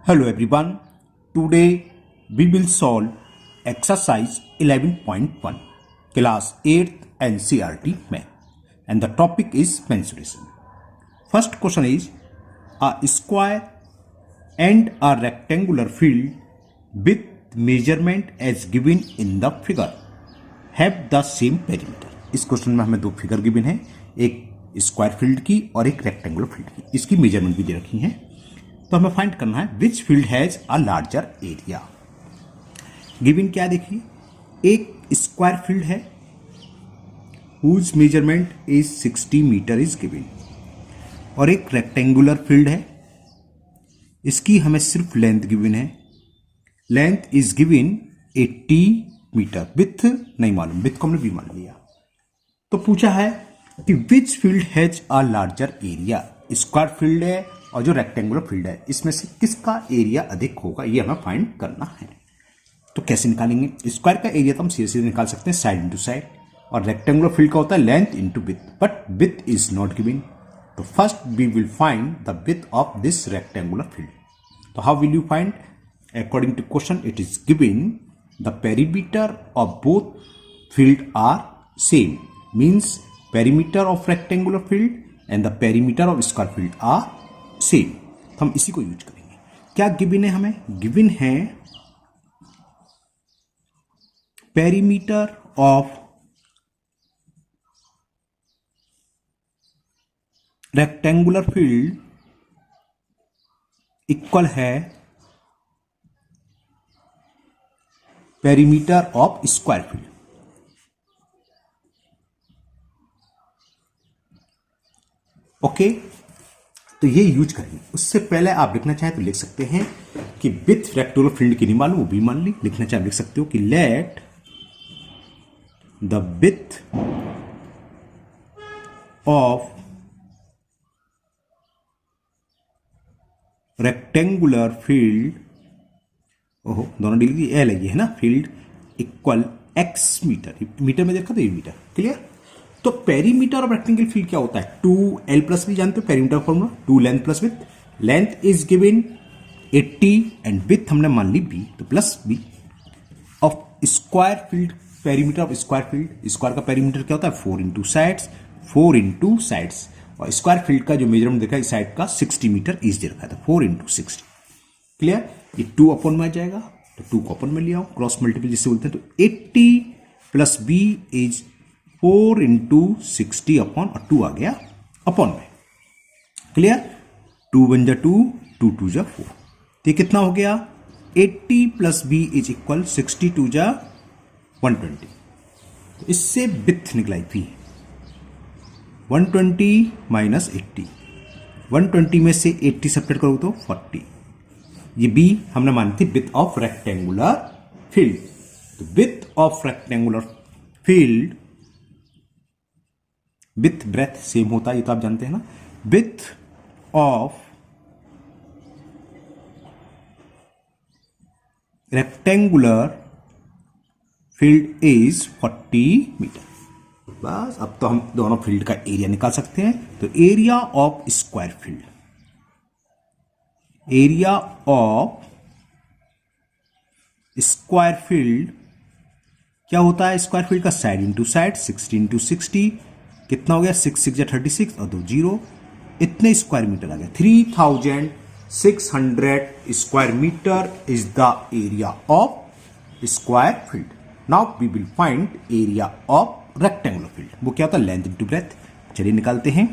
Hello everyone. Today we will solve exercise 11.1 class 8th NCERT math and the topic is mensuration. First question is a square and a rectangular field with measurement as given in the figure have the same perimeter. इस question में हमें दो figure given है, एक square field की और एक rectangular field की. इसकी मेजरमेंट भी दे रखी है. तो हमें फाइंड करना है which field has a larger area. Given क्या देखिए, एक स्क्वायर फील्ड है whose measurement is 60 metre is given और एक रेक्टेंगुलर फील्ड है, इसकी हमें सिर्फ लेंथ गिवन है. Length is given 80 metre. Width नहीं मालूम, विथ को हमने भी मान लिया. तो पूछा है कि विच field has a larger area. Square field है और जो रेक्टेंगुलर फील्ड है, इसमें से किसका एरिया अधिक होगा, ये हमें फाइंड करना है. तो कैसे निकालेंगे? स्क्वायर का एरिया तो हम सीधे सीधे निकाल सकते हैं साइड इंटू साइड, और रेक्टेंगुलर फील्ड का होता है length into width, but width is not given. तो first we will find the width of this rectangular field. तो how will you find? According to question it is given the perimeter of both field are same, means perimeter of rectangular field and the perimeter of square field are same. तो हम इसी को use करेंगे. क्या given है? हमें given है perimeter of rectangular field equal है perimeter of square field. Okay, तो ये यूज करेंगे. उससे पहले आप लिखना चाहें तो लिख सकते हैं कि विथ रेक्टेंगुलर फील्ड की नहीं मालूम, वो भी मान ली. लिखना चाहें लिख सकते हो कि let the width of rectangular field, ओहो दोनों डी लिखी, एल है ना, field equal x metre. Metre में देखा तो ये मीटर. क्लियर? तो पेरीमीटर ऑफ रेक्टेंगल फील्ड क्या होता है? 2l plus b. जानते हो perimeter formula, 2 length plus width. Length is given 80 and width हमने मान ली b, तो plus b of square field. Perimeter of square field, square का पेरीमीटर क्या होता है? 4 इंटू साइड्स, 4 इंटू साइड्स. और स्क्वायर फील्ड का जो मेजरमेंट देखा है इस साइड का 60 मीटर इज दे रखा था, 4 इंटू 60. क्लियर? ये 2 अपॉन में आ जाएगा, तो 2 को अपॉन में ले आओ, क्रॉस मल्टीपल जिससे बोलते हैं. तो 80 plus b is 4 into 60 upon, और 2 आ गया अपॉन में. क्लियर? 2 1 जा 2, 2 2 जा 4. तो ये कितना हो गया? 80 प्लस b इज इक्वल 62 जा 120. तो इससे विथ निकलाई v 120 माइनस 80. 120 में से 80 सेपरेट करो तो 40. ये b हमने मानी थी विथ ऑफ रेक्टेंगुलर फील्ड. तो width of rectangular field width breadth same होता है, ये तो आप जानते हैं ना. Width of rectangular field is 40 metre. बस अब तो हम दोनों फील्ड का एरिया निकाल सकते हैं. तो area of square field, area of square field क्या होता है? स्क्वायर फील्ड का साइड इंटू साइड, 60 इंटू 60 कितना हो गया? 6 6 या 36 और 2 0. इतने स्क्वायर मीटर आ गया. 3600 square metre is the area of square field. Now we will find area of rectangular field. वो क्या होता है? Length into breadth. चलिए निकालते हैं.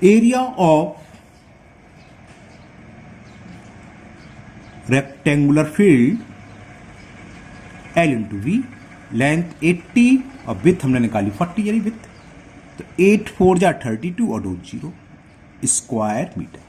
Area of rectangular field L into b. Length 80 और विथ हमने निकाली 40 यानी विथ. तो 8 4 जा 32 और 2 0 स्क्वायर मीटर.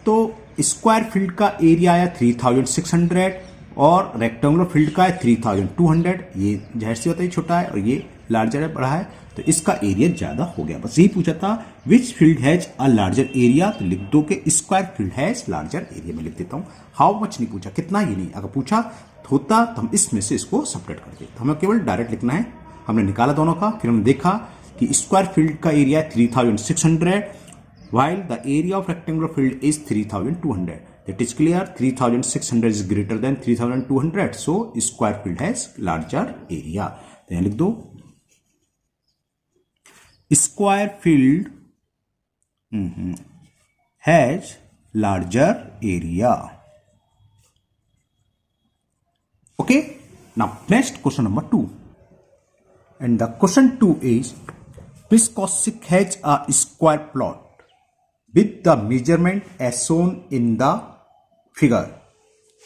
तो स्क्वायर फील्ड का एरिया आया 3600 और रेक्टेंगुलर फील्ड का है 3200. ये जाहिर सी होता है छोटा है और ये लार्जर है, बड़ा है, तो इसका एरिया ज्यादा हो गया. बस यही पूछा था विच field has a larger area. तो लिख दो कि square field has larger area. में लिख देता हूं. हाउ मच नहीं पूछा, कितना, ये नहीं. अगर पूछा होता तो हम इसमें से इसको सब्ट्रैक्ट कर देते. हमें केवल डायरेक्ट लिखना है. हमने निकाला दोनों का, फिर हमने देखा कि स्क्वायर फील्ड का area 3600 while the area of rectangular field is 3200. That is clear. 3600 is greater than 3200, so square field has larger area. तो यहाँ लिख दो square field has larger area. Okay, now next question number 2, and the question 2 is Miss Kaushik has a square plot with the measurement as shown in the figure.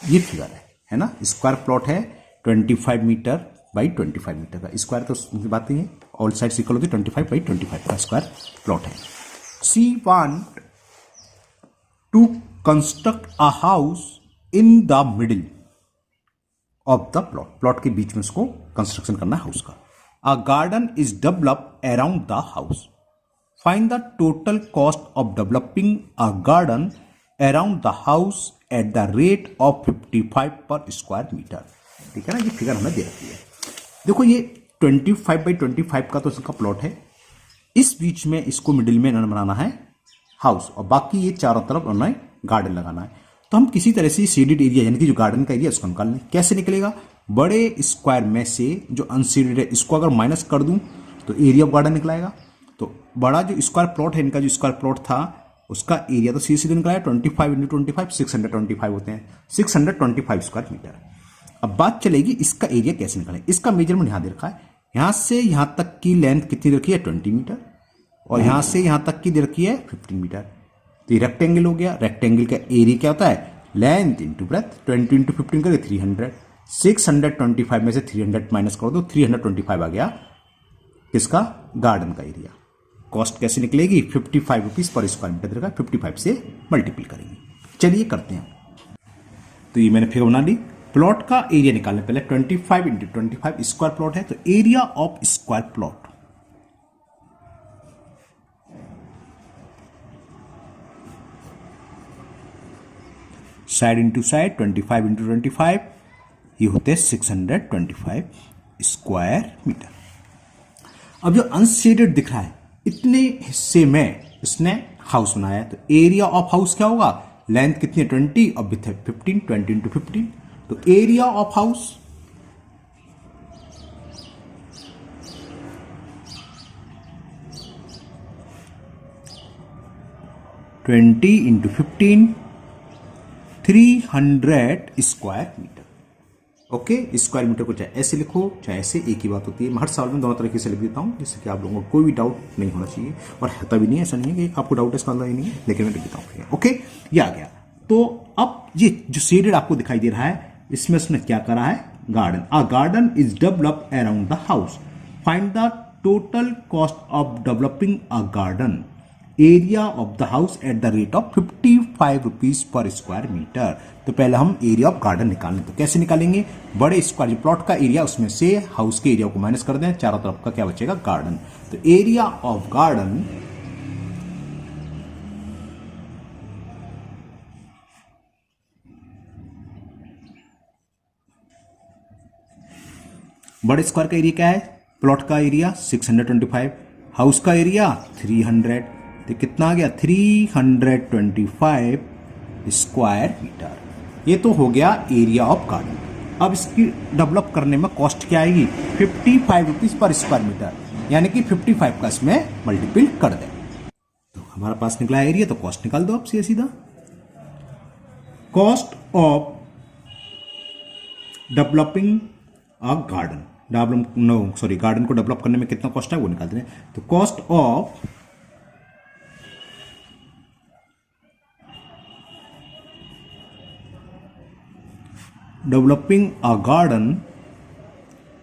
ये figure है ना, square plot है 25 metre by 25 metre का। Square तो बात नहीं है, all side equal होती है, 25 बाई 25 का स्क्वायर प्लॉट है। She want to construct a house in the middle of the plot. Plot के बीच में उसको कंस्ट्रक्शन करना है हाउस का। A garden is develop around the house. Find the total cost of developing a garden around the house at the rate of 55 per square meter. ठीक है ना, ये फिगर हमें दे रखी है। देखो ये 25 बाई 25 का तो इसका प्लॉट है। इस बीच में इसको मिडिल में बनाना है हाउस, और बाकी ये चारों तरफ उन्हें गार्डन लगाना है। तो हम किसी तरह से शेडेड एरिया यानी कि जो गार्डन का एरिया उसको निकाल लें। कैसे निकलेगा? बड़े स्क्वायर में से जो अनशेडेड है इसको अगर माइनस कर दूं तो एरिया ऑफ गार्डन निकलाएगा। तो बड़ा जो स्क्वायर प्लॉट है, इनका जो स्क्वायर प्लॉट था उसका एरिया तो सीधे निकला है 25 इंटू 25 625 होते हैं, 625 स्क्वायर मीटर। अब बात चलेगी इसका एरिया कैसे निकालें। इसका मेजरमेंट यहां दे रखा है, यहां से यहां तक की लेंथ कितनी दे रखी है 20 मीटर, और यहां से यहां तक की दे रखी है 15 मीटर। तो ये रेक्टेंगल हो गया। रेक्टेंगल का एरिया क्या होता है? Length into breath. 20 इंटू 15 करके 300। 625 में से 300 माइनस कर दो, 325 आ गया किसका? गार्डन का एरिया। कॉस्ट कैसे निकलेगी? 55 रुपीज पर स्क्वायर मीटर का 55 से मल्टीपल करेंगे। चलिए करते हैं। तो ये मैंने फिगर बना ली। प्लॉट का एरिया निकालने पहले 25 इंटू 25 स्क्वायर प्लॉट है, तो area of square plot side into side 25 into 25 ये होते हैं 625 स्क्वायर मीटर। अब जो अनशेडेड दिख रहा है इतने हिस्से में इसने हाउस बनाया है, तो एरिया ऑफ हाउस क्या होगा? लेंथ कितनी है 20 और विड्थ है 15, 20 इंटू 15। तो area of house twenty into 15 300 square metre. Okay, square metre को चाहे ऐसे लिखो चाहे ऐसे, एक ही बात होती है। मैं हर साल में दोनों तरीके से लिख देता हूँ जिससे कि आप लोगों को कोई भी डाउट नहीं होना चाहिए, और होता भी नहीं है, ऐसा नहीं है कि आपको डाउट इसका अंदर ही नहीं है, लेकिन मैं लिख देता हूँ। ओके, ये आ गया। तो अब ये जो शेडेड आपको दिखाई दे रहा है इसमें उसने क्या करा है? Garden. A garden is develop around the house. Find the total cost of developing a garden area of the house at the rate of 55 rupees per square metre. तो पहले हम एरिया ऑफ गार्डन निकालें। तो कैसे निकालेंगे? बड़े square जो plot का एरिया उसमें से हाउस के एरिया को माइनस कर दें, चारों तरफ का क्या बचेगा? गार्डन। तो एरिया ऑफ गार्डन बड़े स्क्वायर का एरिया क्या है? प्लॉट का एरिया 625, हाउस का एरिया 300, तो कितना आ गया? 325 स्क्वायर मीटर। ये तो हो गया एरिया ऑफ गार्डन। अब इसकी डेवलप करने में कॉस्ट क्या आएगी? 55 रुपीज पर स्क्वायर मीटर, यानी कि 55 का इसमें मल्टीपल कर दें। तो हमारे पास निकला एरिया, तो कॉस्ट निकाल दो आप सीधा। Cost of developing a garden, garden को डेवलप करने में कितना कॉस्ट है वो निकाल दें। तो cost of developing a garden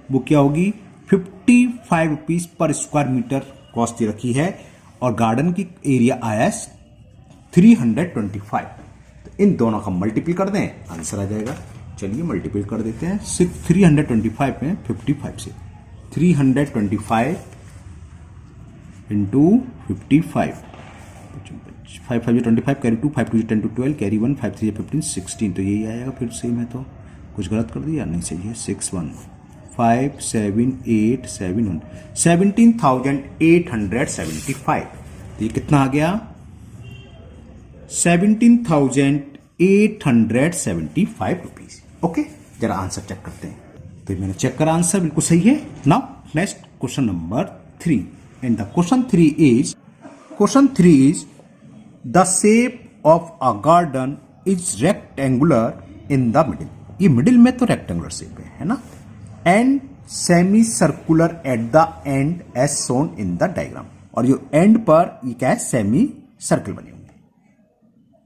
वो क्या होगी? 55 rupees per square metre cost दे रखी है, और गार्डन की एरिया आया 325। तो इन दोनों का मल्टीपल कर दें, आंसर आ जाएगा। चलिए मल्टीपल कर देते हैं। 325 में 55 से 325 इंटू 55, 5 5 25 कैरी 2, 5 2 10 to 12 कैरी 1, 5 3 15 16। तो यही आएगा। फिर सेम है तो कुछ गलत कर दिया? नहीं, सही है। 6 1 5 7 8 7 1 17,875। तो ये कितना आ गया? 17,875 रुपीज। ओके, जरा आंसर चेक करते हैं। तो मैंने चेक करा, आंसर बिल्कुल सही है। Now next question number 3 and the question 3 is the shape of a garden is rectangular in the middle. ये मिडिल में तो रेक्टेंगुलर शेप है ना, and semi circular at the end as shown in the diagram. और जो and पर ये क्या है, सेमी सर्कल बने होंगे।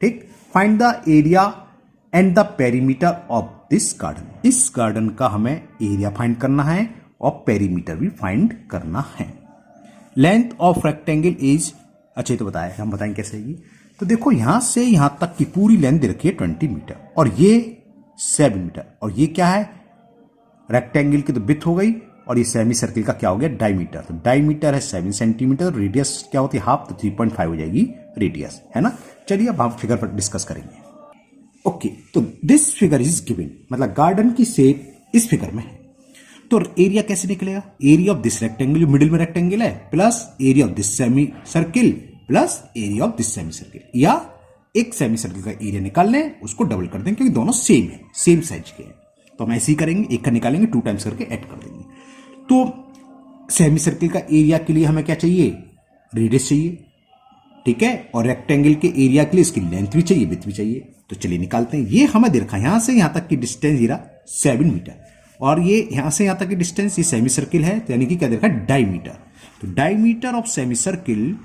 ठीक, find the area and the perimeter of this garden. इस गार्डन का हमें एरिया फाइंड करना है और पेरीमीटर भी फाइंड करना है। लेंथ ऑफ रेक्टेंगल इज, अच्छा तो बताया, हम बताएंगे कैसे ये। तो देखो यहां से यहां तक की पूरी लेंथ दे रखी है 20 मीटर और ये 7 मीटर, और ये क्या है, रेक्टेंगल की तो विड्थ हो गई, और ये सेमी सर्किल का क्या हो गया, डायमीटर। तो डायमीटर है 7 सेंटीमीटर, रेडियस क्या होती है, हाफ, तो 3.5 हो जाएगी रेडियस, है ना। चलिए अब हम फिगर पर डिस्कस करेंगे। ओके, तो दिस फिगर इज गिवन, मतलब गार्डन की शेप इस फिगर में है। तो एरिया कैसे निकलेगा, एरिया ऑफ दिस रेक्टेंगल, जो मिडिल में रेक्टेंगल है, plus area of this semi circle plus area of this semi circle, या एक सेमी सर्किल का एरिया निकाल लें, उसको डबल कर दें, क्योंकि दोनों सेम है, सेम साइज के हैं। तो हम ऐसे ही करेंगे, एक का निकालेंगे, 2 टाइम्स करके ऐड कर देंगे। तो सेमी सर्किल का एरिया के लिए हमें क्या चाहिए, रेडियस चाहिए, ठीक है, और रेक्टेंगल के एरिया के लिए इसकी लेंथ भी चाहिए, विड्थ भी चाहिए। तो चलिए निकालते हैं। ये हमें दे रखा है यहां से यहां तक की डिस्टेंस ये रहा 7 मीटर, और ये यहां से यहां तक की डिस्टेंस, ये सेमी सर्किल है, तो यानी कि क्या दे रखा है, डायमीटर। तो डायमीटर ऑफ सेमी सर्किल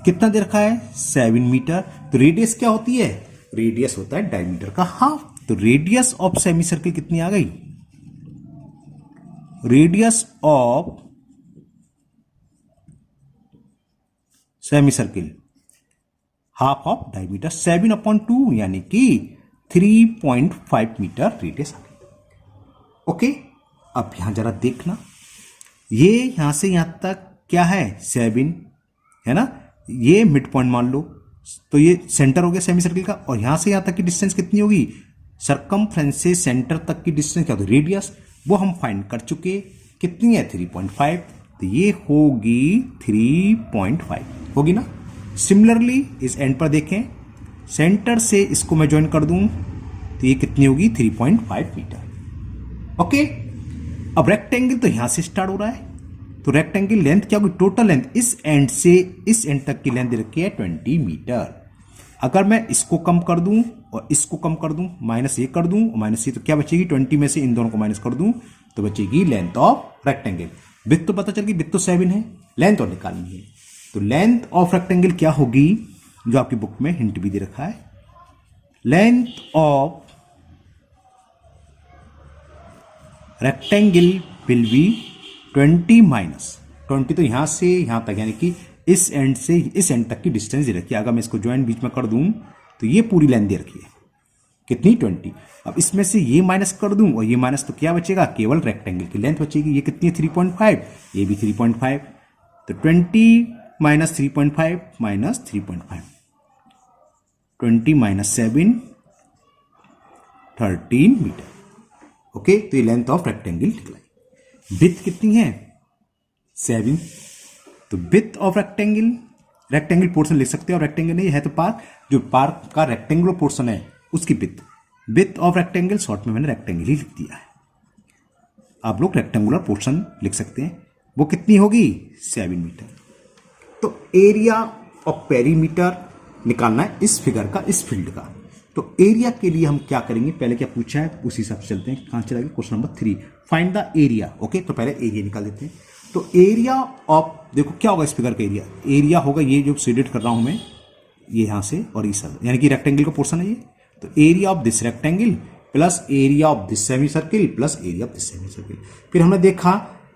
कितना दे रखा है, 7 मीटर। तो रेडियस क्या होती है, रेडियस होता है डायमीटर का हाफ। तो रेडियस ऑफ सेमी सर्किल कितनी आ गई, radius of semi circle half of diameter, 7/2 यानी कि 3.5 मीटर रेडियस आ गई। ओके, अब यहां जरा देखना, ये यहां से यहां तक क्या है, 7 है ना, ये मिड पॉइंट मान लो, तो ये सेंटर हो गया सेमी सर्किल का, और यहां से यहां तक की डिस्टेंस कितनी होगी, सरकमफ्रेंस से सेंटर तक की डिस्टेंस क्या होती है, रेडियस, वो हम फाइंड कर चुके, कितनी है, 3.5। तो ये होगी 3.5 होगी ना। सिमिलरली इस एंड पर देखें, सेंटर से इसको मैं ज्वाइन कर दूं, तो ये कितनी होगी, 3.5 मीटर। ओके, अब रेक्टेंगल तो यहां से स्टार्ट हो रहा है, तो रेक्टेंगल लेंथ क्या होगी, टोटल लेंथ इस एंड से इस एंड तक की लेंथ दे रखी है 20 मीटर। अगर मैं इसको कम कर दूं और इसको कम कर दूं, माइनस ये कर दूं और माइनस ये, तो क्या बचेगी, 20 में से इन दोनों को माइनस कर दूं तो बचेगी लेंथ ऑफ रेक्टेंगल। विड्थ तो पता चल गई, विड्थ तो 7 है, लेंथ और निकालनी है। तो लेंथ ऑफ रेक्टेंगल क्या होगी, जो आपकी बुक में हिंट भी दे रखा है, length of rectangle will be 20 minus 20, तो यहां से यहां तक, यानी कि इस एंड से इस एंड तक की डिस्टेंस दे रखी है। अगर मैं इसको ज्वाइन बीच में कर दूं तो ये पूरी लेंथ दे रखी है, कितनी, 20। अब इसमें से ये माइनस कर दूं और ये माइनस, तो क्या बचेगा, केवल रेक्टेंगल की लेंथ बचेगी। ये कितनी है, 3.5, ये भी 3.5, तो 20 minus 3.5 minus 3.5, 20 minus 7, 13 metre. Okay, तो ये लेंथ ऑफ रेक्टेंगल निकला। विड्थ कितनी है, 7। तो width of rectangle, rectangle portion लिख सकते हो, और रेक्टेंगल नहीं है तो पार्क, जो पार्क का रेक्टेंगुलर पोर्शन है उसकी विड्थ ऑफ रेक्टेंगल, शॉर्ट में मैंने रेक्टेंगल ही लिख दिया है। आप लोग रेक्टेंगुलर पोर्शन लिख सकते हैं, वो कितनी होगी, 7 मीटर। तो एरिया ऑफ पेरीमीटर निकालना है इस फिगर का, इस फील्ड का। तो एरिया के लिए हम क्या करेंगे, पहले क्या पूछा है उसी हिसाब से चलते हैं। कहां चला गया, question number 3, find the area. Okay, तो पहले एरिया निकाल देते हैं। तो एरिया ऑफ, देखो क्या होगा इस फिगर का एरिया, एरिया होगा ये जो शेडेड कर रहा हूं मैं, ये यहां से और इस, यानी कि रेक्टेंगल का पोर्शन है ये। तो area of this rectangle plus area of this semi circle plus area of this semi circle. फिर हमने देखा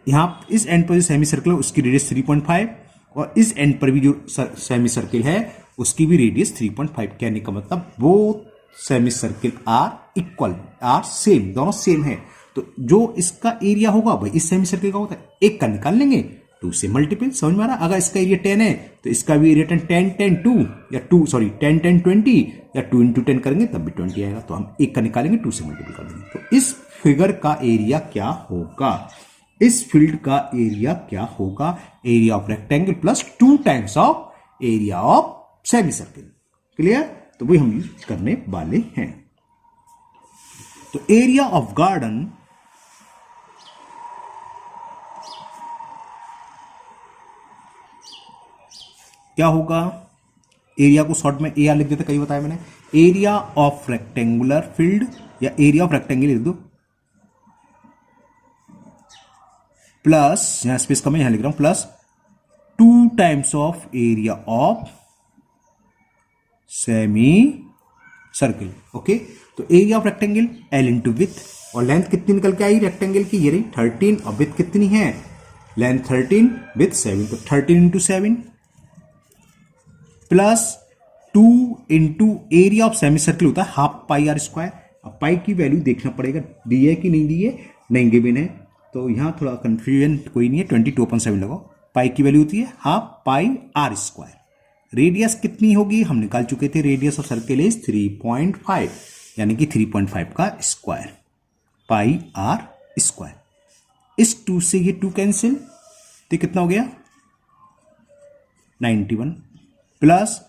यहां इस एंड पर जो सेमी सर्किल है उसकी रेडियस 3.5, और इस एंड पर भी जो सेमी सर्किल है उसकी भी रेडियस 3.5। कहने का मतलब वो semi circle are equal, are same, दोनों सेम है। तो जो इसका एरिया होगा भाई इस सेमी सर्किल का होता है, एक का निकाल लेंगे, 2 से मल्टीपल, समझ में आ रहा। अगर इसका एरिया 10 है तो इसका भी एरिया 10 10 2 या 2 सॉरी 10 10 20 या 2 into 10 करेंगे तब भी 20 आएगा। तो हम एक का निकालेंगे, 2 से मल्टीपल कर देंगे। तो इस फिगर का एरिया क्या होगा, इस फील्ड का एरिया क्या होगा? Area of rectangle plus 2 times of area of semi circle. Clear? तो वही हम यूज करने वाले हैं। तो एरिया ऑफ गार्डन क्या होगा? एरिया को शॉर्ट में एआर लिख देते, कई बताया मैंने। एरिया ऑफ रेक्टेंगुलर फील्ड या एरिया ऑफ रेक्टेंगल लिख दो, प्लस यहां स्पेस कम है, यहां लिख रहा हूं plus 2 times of area of semi circle. Okay, तो area of rectangle L into width, और लेंथ कितनी निकल के आई रेक्टेंगल की? ये रही 13, और विथ कितनी है? लेंथ 13 विथ 7, तो 13 into 7 plus 2 into area of semi circle होता है हाफ पाई आर स्क्वायर। अब पाई की वैल्यू देखना पड़ेगा, दी है कि नहीं दी है, नहीं गिवन है, तो यहां थोड़ा कंफ्यूजन कोई नहीं है, 22/7 लगाओ। पाई की वैल्यू होती है half pi r square. Radius कितनी होगी? हम निकाल चुके थे, रेडियस ऑफ सर्किल इज 3.5, यानी कि 3.5 का स्क्वायर पाई आर स्क्वायर। इस 2 से ये 2 कैंसिल, तो कितना हो गया? 91 प्लस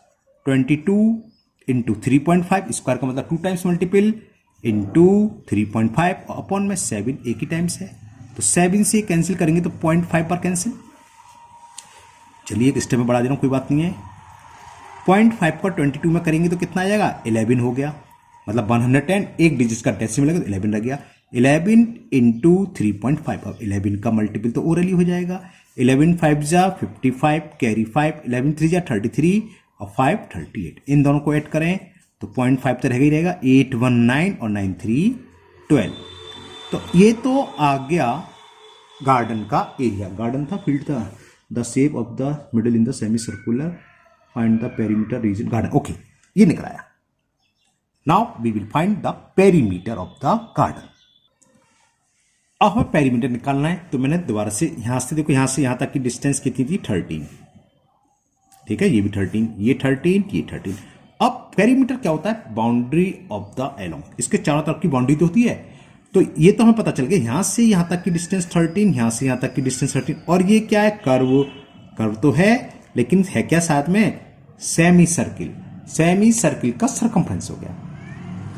22 इंटू 3.5, स्क्वायर का मतलब 2 टाइम्स मल्टीपल, इंटू 3.5 अपॉन में 7 एक ही टाइम्स है, तो 7 से कैंसिल करेंगे तो 0.5 पर कैंसिल। चलिए एक स्टेप में बढ़ा दे रहा हूं, कोई बात नहीं है। 0.5 का 22 में करेंगे तो कितना आ जाएगा? 11 हो गया, मतलब 110, एक डिजिट का डेसिमल लगा तो 11 रह गया। 11 इंटू 3.5, अब 11 का मल्टीपल तो ओरली हो जाएगा। 11 5 जा 55, कैरी 5, 11 3 जा 33 और 5 38, इन दोनों को ऐड करें तो 0.5 तो रहेगा ही रहेगा। 8 1 9 और 9 3 12। तो ये तो आ गया गार्डन का एरिया। गार्डन था, फील्ड था। The shape of the middle in the semi circular, find the perimeter region garden. Okay, ये निकल आया। Now we will find the perimeter of the garden. अब हमें पेरीमीटर निकालना है, तो मैंने दोबारा से यहां से देखो, यहां से यहां तक की डिस्टेंस कितनी थी? 13। ठीक है, ये भी 13, ये 13, ये 13। अब पेरीमीटर क्या होता है? बाउंड्री ऑफ द एलोंग, इसके चारों तरफ की बाउंड्री तो होती है। तो ये तो हमें पता चल गया, यहां से यहां तक की डिस्टेंस 13, यहां से यहां तक की डिस्टेंस 13, और ये क्या है? कर्व। कर्व तो है, लेकिन है क्या साथ में? Semi circle. सेमी सर्किल का सरकमफ्रेंस हो गया,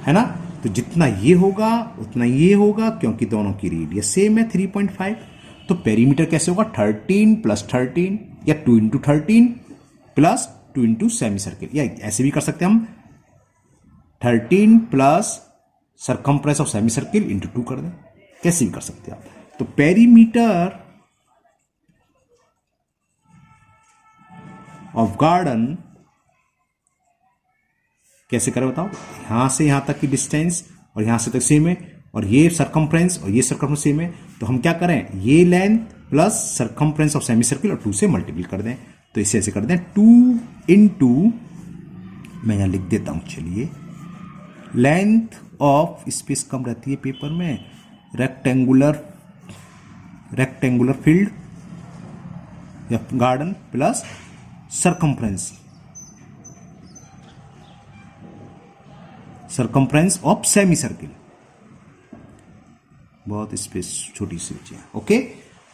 है ना? तो जितना ये होगा उतना ये होगा, क्योंकि दोनों की रेडियस सेम है 3.5। तो पेरीमीटर कैसे होगा? 13 प्लस 13, या 2 into 13 plus 2 into semi circle, या ऐसे भी कर सकते हैं हम, 13 plus circumference of semi circle into 2 कर दें, कैसे भी कर सकते हैं आप। तो पेरीमीटर ऑफ गार्डन कैसे करें बताओ? यहां से यहां तक की डिस्टेंस और यहां से तक सेम है, और ये सरकमफ्रेंस और ये सरकमफ्रेंस सेम है, तो हम क्या करें? ये length plus circumference of semi circle और 2 से मल्टीपल कर दें। तो इसे ऐसे कर दें, 2 इंटू, मैं यहां लिख देता हूं, चलिए, लेंथ ऑफ, स्पेस कम रहती है पेपर में, रेक्टेंगुलर फील्ड या garden plus circumference of semi circle, बहुत स्पेस छोटी सी बची है। ओके,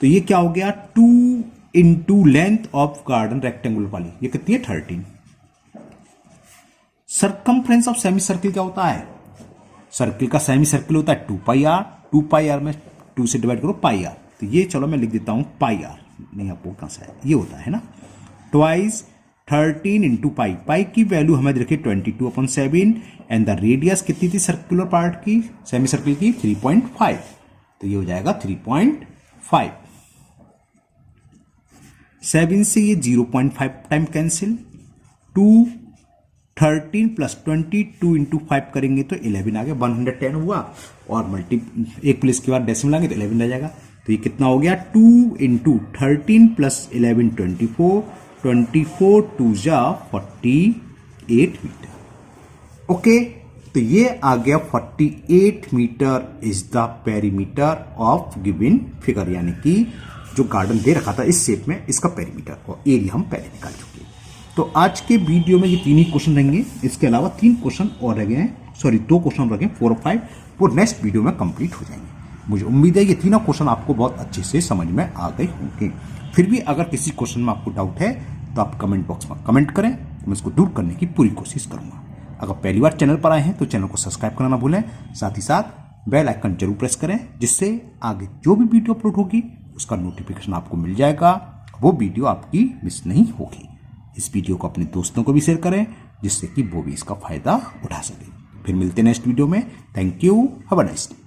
तो ये क्या हो गया? 2 into length of garden rectangular वाली, ये कितनी है? 13। सरकमफ्रेंस ऑफ सेमी सर्किल क्या होता है? सर्किल का सेमी सर्किल होता है 2 पाई आर। 2 पाई आर में 2 से डिवाइड करो पाई आर, तो ये चलो मैं लिख देता हूं पाई आर, नहीं आपको कहां से है, ये होता है ना, ट्वाइस 13 इंटू पाई। पाई की वैल्यू हमें रखी 22/7, एंड द रेडियस कितनी थी सर्कुलर पार्ट की, सेमी सर्किल की? 3.5, तो ये हो जाएगा 3.5। 7 से ये 0.5 टाइम कैंसिल, 2 13 प्लस 20, 2 इंटू 5 करेंगे तो 11 आ गया, 110 हुआ, और मल्टी एक प्लेस के बाद डेसिमल आएंगे तो 11 रह जाएगा। तो ये कितना हो गया? 2 इंटू 13 प्लस 11 24, 24 2 जा 48 मीटर। ओके, तो ये आ गया 48 metre is the perimeter of given figure, यानी कि जो गार्डन दे रखा था इस शेप में, इसका पेरीमीटर और एरिया हम पहले निकाल चुके हैं। तो आज के वीडियो में ये 3 ही क्वेश्चन रहेंगे, इसके अलावा 3 क्वेश्चन और रह गए हैं, सॉरी 2 क्वेश्चन रह गए, 4 और 5, वो नेक्स्ट वीडियो में कंप्लीट हो जाएंगे। मुझे उम्मीद है ये तीनों क्वेश्चन आपको बहुत अच्छे से समझ में आ गए होंगे। फिर भी अगर किसी क्वेश्चन में आपको डाउट है तो आप कमेंट बॉक्स में कमेंट करें, मैं इसको दूर करने की पूरी कोशिश करूंगा। अगर पहली बार चैनल पर आए हैं तो चैनल को सब्सक्राइब करना ना भूलें, साथ ही साथ बेल आइकन जरूर प्रेस करें, जिससे आगे जो भी वीडियो अपलोड होगी उसका नोटिफिकेशन आपको मिल जाएगा, वो वीडियो आपकी मिस नहीं होगी। इस वीडियो को अपने दोस्तों को भी शेयर करें, जिससे कि वो भी इसका फायदा उठा सके। फिर मिलते हैं नेक्स्ट वीडियो में। Thank you, have a nice day.